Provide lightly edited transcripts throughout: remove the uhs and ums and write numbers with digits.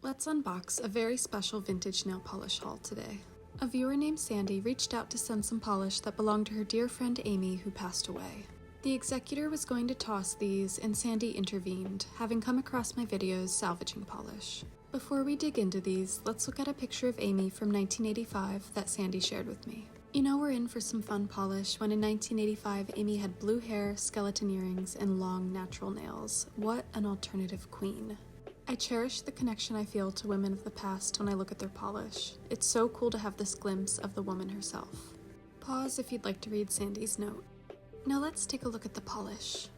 Let's unbox a very special vintage nail polish haul today. A viewer named Sandy reached out to send some polish that belonged to her dear friend Amy, who passed away. The executor was going to toss these, and Sandy intervened, having come across my videos salvaging polish. Before we dig into these, let's look at a picture of Amy from 1985 that Sandy shared with me. You know we're in for some fun polish when in 1985 Amy had blue hair, skeleton earrings, and long natural nails. What an alternative queen. I cherish the connection I feel to women of the past when I look at their polish. It's so cool to have this glimpse of the woman herself. Pause if you'd like to read Sandy's note. Now let's take a look at the polish.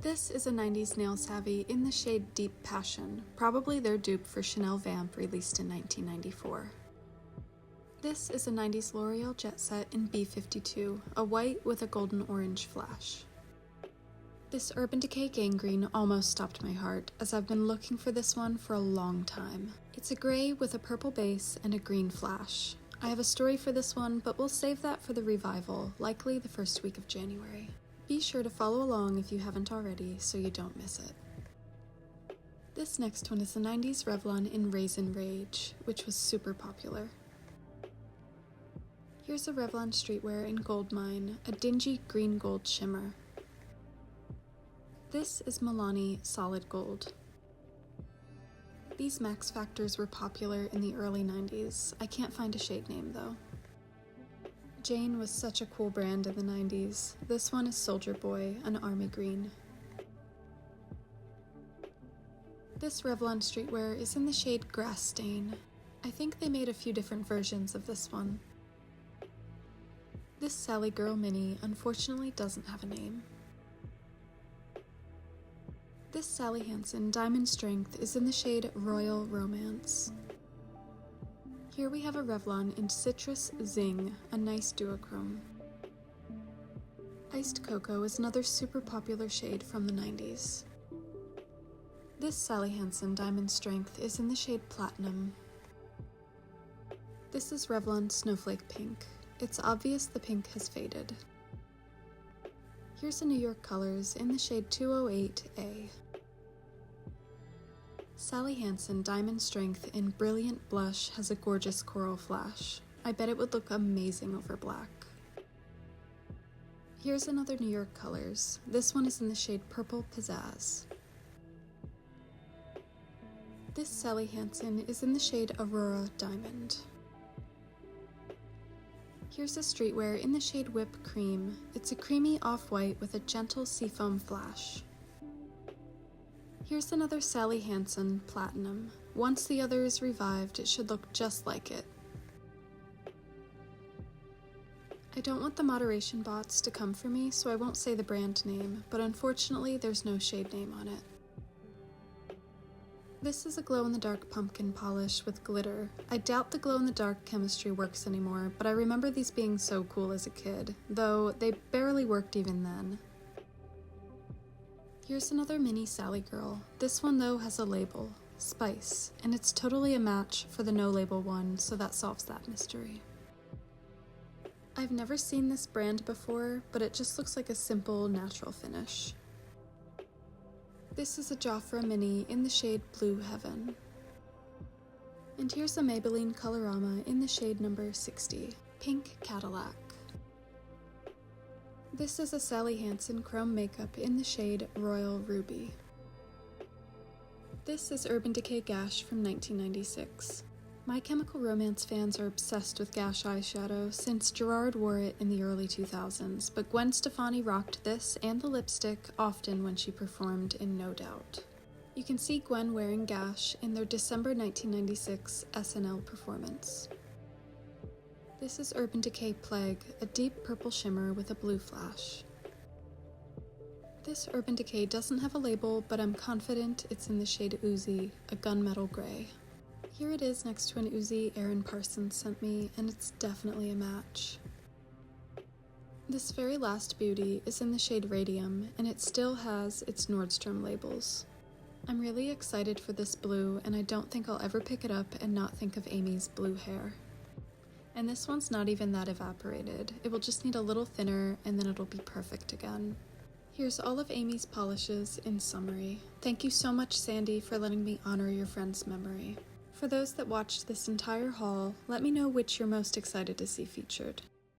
This is a 90s nail savvy in the shade Deep Passion, probably their dupe for Chanel Vamp released in 1994. This is a 90s L'Oreal Jet Set in B52, a white with a golden orange flash. This Urban Decay Gangrene almost stopped my heart, as I've been looking for this one for a long time. It's a gray with a purple base and a green flash. I have a story for this one, but we'll save that for the revival, likely the first week of January. Be sure to follow along if you haven't already, so you don't miss it. This next one is the 90s Revlon in Raisin Rage, which was super popular. Here's a Revlon streetwear in Goldmine, a dingy green-gold shimmer. This is Milani Solid Gold. These Max Factors were popular in the early 90s. I can't find a shade name though. Jane was such a cool brand in the 90s. This one is Soldier Boy, an army green. This Revlon streetwear is in the shade Grass Stain. I think they made a few different versions of this one. This Sally Girl Mini unfortunately doesn't have a name. This Sally Hansen Diamond Strength is in the shade Royal Romance. Here we have a Revlon in Citrus Zing, a nice duochrome. Iced Cocoa is another super popular shade from the 90s. This Sally Hansen Diamond Strength is in the shade Platinum. This is Revlon Snowflake Pink. It's obvious the pink has faded. Here's a New York Colors in the shade 208A. Sally Hansen Diamond Strength in Brilliant Blush has a gorgeous coral flash. I bet it would look amazing over black. Here's another New York Colors. This one is in the shade Purple Pizzazz. This Sally Hansen is in the shade Aurora Diamond. Here's a streetwear in the shade Whipped Cream. It's a creamy off-white with a gentle seafoam flash. Here's another Sally Hansen Platinum. Once the other is revived, it should look just like it. I don't want the moderation bots to come for me, so I won't say the brand name, but unfortunately there's no shade name on it. This is a glow-in-the-dark pumpkin polish with glitter. I doubt the glow-in-the-dark chemistry works anymore, but I remember these being so cool as a kid, though they barely worked even then. Here's another mini Sally Girl. This one though has a label, Spice, and it's totally a match for the no-label one, so that solves that mystery. I've never seen this brand before, but it just looks like a simple, natural finish. This is a Jafra Mini in the shade Blue Heaven. And here's a Maybelline Colorama in the shade number 60, Pink Cadillac. This is a Sally Hansen Chrome Makeup in the shade Royal Ruby. This is Urban Decay Gash from 1996. My Chemical Romance fans are obsessed with Gash eyeshadow since Gerard wore it in the early 2000s, but Gwen Stefani rocked this and the lipstick often when she performed in No Doubt. You can see Gwen wearing Gash in their December 1996 SNL performance. This is Urban Decay Plague, a deep purple shimmer with a blue flash. This Urban Decay doesn't have a label, but I'm confident it's in the shade Uzi, a gunmetal gray. Here it is next to an Uzi Aaron Parsons sent me, and it's definitely a match. This very last beauty is in the shade Radium, and it still has its Nordstrom labels. I'm really excited for this blue, and I don't think I'll ever pick it up and not think of Amy's blue hair. And this one's not even that evaporated. It will just need a little thinner, and then it'll be perfect again. Here's all of Amy's polishes in summary. Thank you so much, Sandy, for letting me honor your friend's memory. For those that watched this entire haul, let me know which you're most excited to see featured.